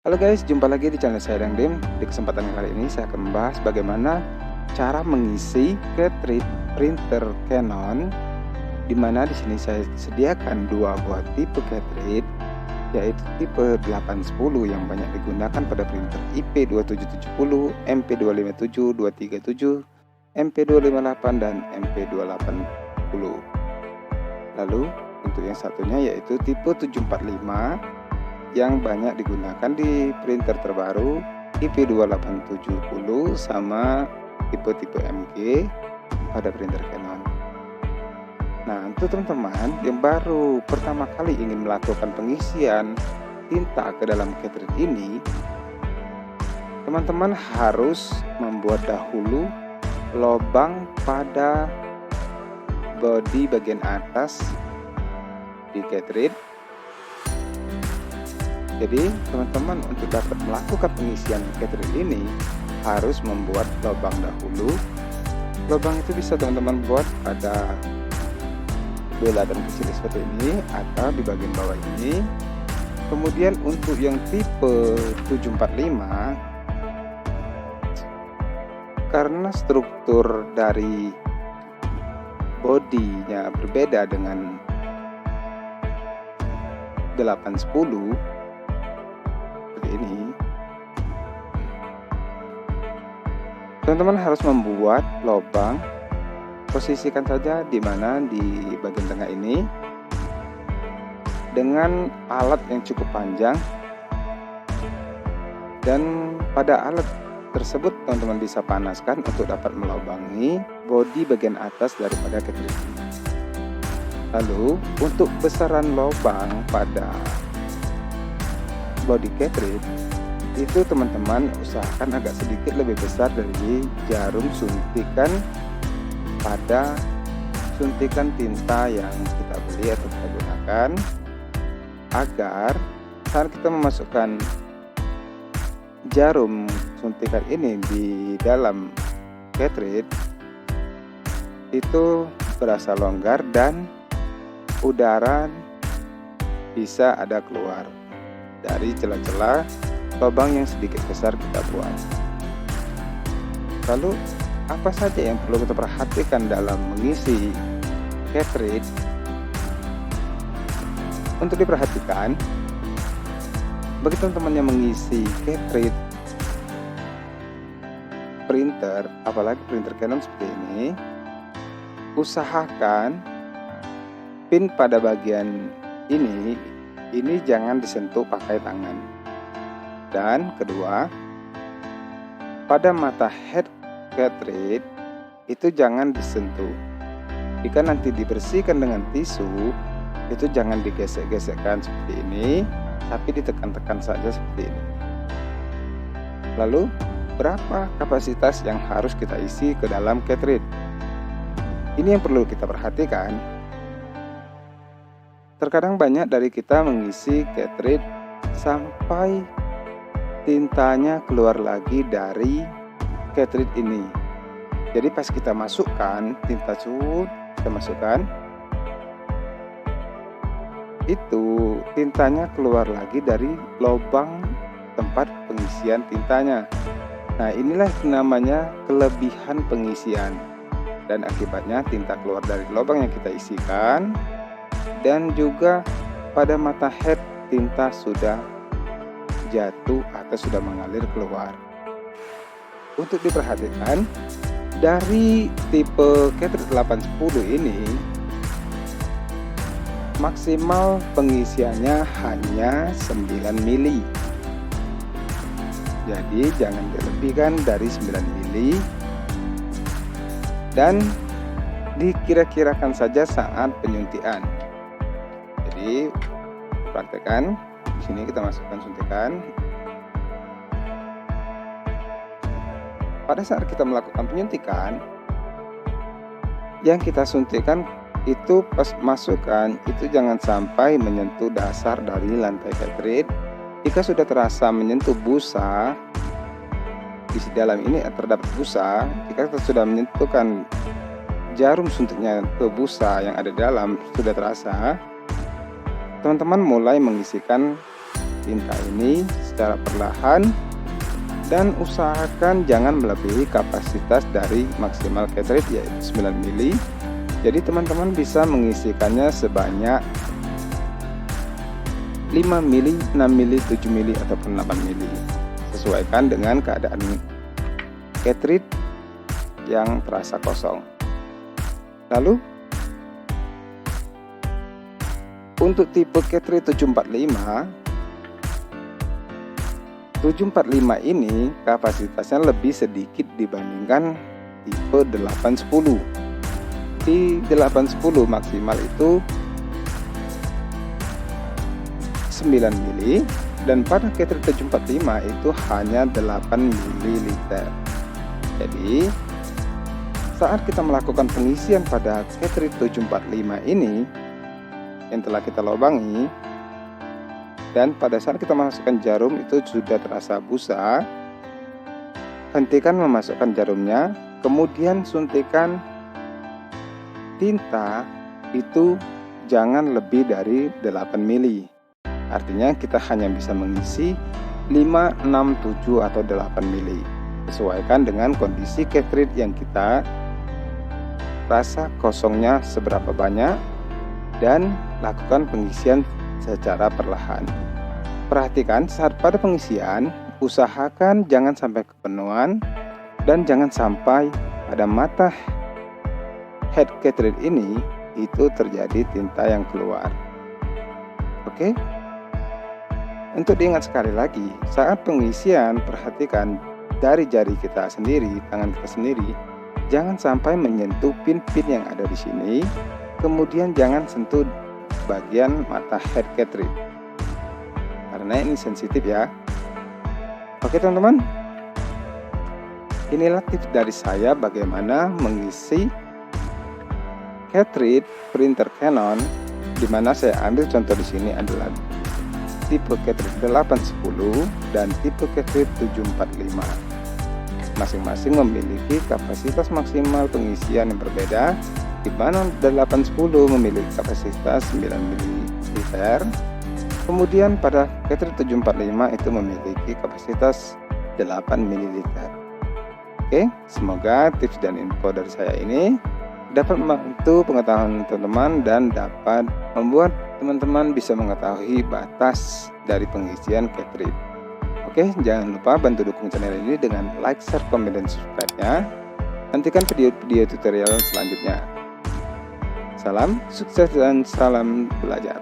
Halo guys, jumpa lagi di channel saya Dangdim. Di kesempatan kali ini saya akan membahas bagaimana cara mengisi cartridge printer Canon, di mana di sini saya sediakan dua buah tipe cartridge, yaitu tipe 810 yang banyak digunakan pada printer IP2770, MP257, 237, MP258 dan MP280. Lalu untuk yang satunya yaitu tipe 745 yang banyak digunakan di printer terbaru IP2870 sama tipe-tipe MG pada printer Canon. Nah, untuk teman-teman yang baru pertama kali ingin melakukan pengisian tinta ke dalam cartridge ini, teman-teman harus membuat dahulu lubang pada bodi bagian atas di cartridge. Jadi teman-teman untuk dapat melakukan pengisian cartridge ini harus membuat lubang dahulu. Lubang itu bisa teman-teman buat pada beladan kecil seperti ini atau di bagian bawah ini. Kemudian untuk yang tipe 745, karena struktur dari bodinya berbeda dengan 810 ini, teman-teman harus membuat lubang. Posisikan saja di mana di bagian tengah ini dengan alat yang cukup panjang, dan pada alat tersebut teman-teman bisa panaskan untuk dapat melubangi bodi bagian atas daripada cartridge. Lalu untuk besaran lubang pada body cartridge itu teman-teman usahakan agak sedikit lebih besar dari jarum suntikan pada suntikan tinta yang kita beli atau kita gunakan, agar saat kita memasukkan jarum suntikan ini di dalam cartridge itu berasa longgar dan udara bisa ada keluar dari celah-celah lubang yang sedikit besar kita buat. Lalu apa saja yang perlu kita perhatikan dalam mengisi cartridge? Untuk diperhatikan, bagi teman-teman yang mengisi cartridge printer, apalagi printer Canon seperti ini, usahakan pin pada bagian ini jangan disentuh pakai tangan. Dan kedua, pada mata head cartridge itu jangan disentuh. Jika nanti dibersihkan dengan tisu, itu jangan digesek-gesekkan seperti ini, tapi ditekan-tekan saja seperti ini. Lalu, berapa kapasitas yang harus kita isi ke dalam cartridge? Ini yang perlu kita perhatikan. Terkadang banyak dari kita mengisi cartridge sampai tintanya keluar lagi dari cartridge ini. Jadi pas kita masukkan tinta kita masukkan, itu tintanya keluar lagi dari lubang tempat pengisian tintanya. Nah, inilah namanya kelebihan pengisian, dan akibatnya tinta keluar dari lubang yang kita isikan, dan juga pada mata head tinta sudah jatuh atau sudah mengalir keluar. Untuk diperhatikan, dari tipe cartridge 810 ini maksimal pengisiannya hanya 9 mili. Jadi jangan dilebihkan dari 9 mili, dan dikira-kirakan saja saat penyuntikan. Jadi praktekkan. Di sini kita masukkan suntikan. Pada saat kita melakukan penyuntikan, yang kita suntikan itu pas masukkan itu jangan sampai menyentuh dasar dari lantai cartridge. Jika sudah terasa menyentuh busa di dalam ini terdapat busa, jika kita sudah menyentuhkan jarum suntiknya ke busa yang ada di dalam sudah terasa, teman-teman mulai mengisikan tinta ini secara perlahan dan usahakan jangan melebihi kapasitas dari maksimal cartridge yaitu 9 mili. Jadi teman-teman bisa mengisikannya sebanyak 5 mili, 6 mili, 7 mili ataupun 8 mili. Sesuaikan dengan keadaan cartridge yang terasa kosong. Lalu untuk tipe cartridge 745 ini kapasitasnya lebih sedikit dibandingkan tipe 810. Di 810 maksimal itu 9 mili dan pada cartridge 745 itu hanya 8 ml. Jadi saat kita melakukan pengisian pada cartridge 745 ini yang telah kita lubangi, dan pada saat kita masukkan jarum itu sudah terasa busa, hentikan memasukkan jarumnya, kemudian suntikan tinta itu jangan lebih dari 8 mili. Artinya kita hanya bisa mengisi 5, 6, 7 atau 8 mili. Sesuaikan dengan kondisi cartridge yang kita rasa kosongnya seberapa banyak dan lakukan pengisian secara perlahan. Perhatikan saat pada pengisian, usahakan jangan sampai kepenuhan dan jangan sampai pada mata head cartridge ini itu terjadi tinta yang keluar. Oke? Untuk diingat sekali lagi, saat pengisian perhatikan dari jari kita sendiri, tangan kita sendiri, jangan sampai menyentuh pin-pin yang ada di sini. Kemudian jangan sentuh bagian mata head cartridge karena ini sensitif ya. Oke teman-teman, inilah tips dari saya bagaimana mengisi cartridge printer Canon, dimana saya ambil contoh di sini adalah tipe cartridge 810 dan tipe cartridge 745. Masing-masing memiliki kapasitas maksimal pengisian yang berbeda, di mana 810 memiliki kapasitas 9 ml. Kemudian pada cartridge 745 itu memiliki kapasitas 8 ml. Oke, semoga tips dan info dari saya ini dapat membantu pengetahuan teman-teman dan dapat membuat teman-teman bisa mengetahui batas dari pengisian cartridge. Oke, jangan lupa bantu dukung channel ini dengan like, share, komen, dan subscribe-nya. Nantikan video-video tutorial selanjutnya. Salam sukses dan salam belajar.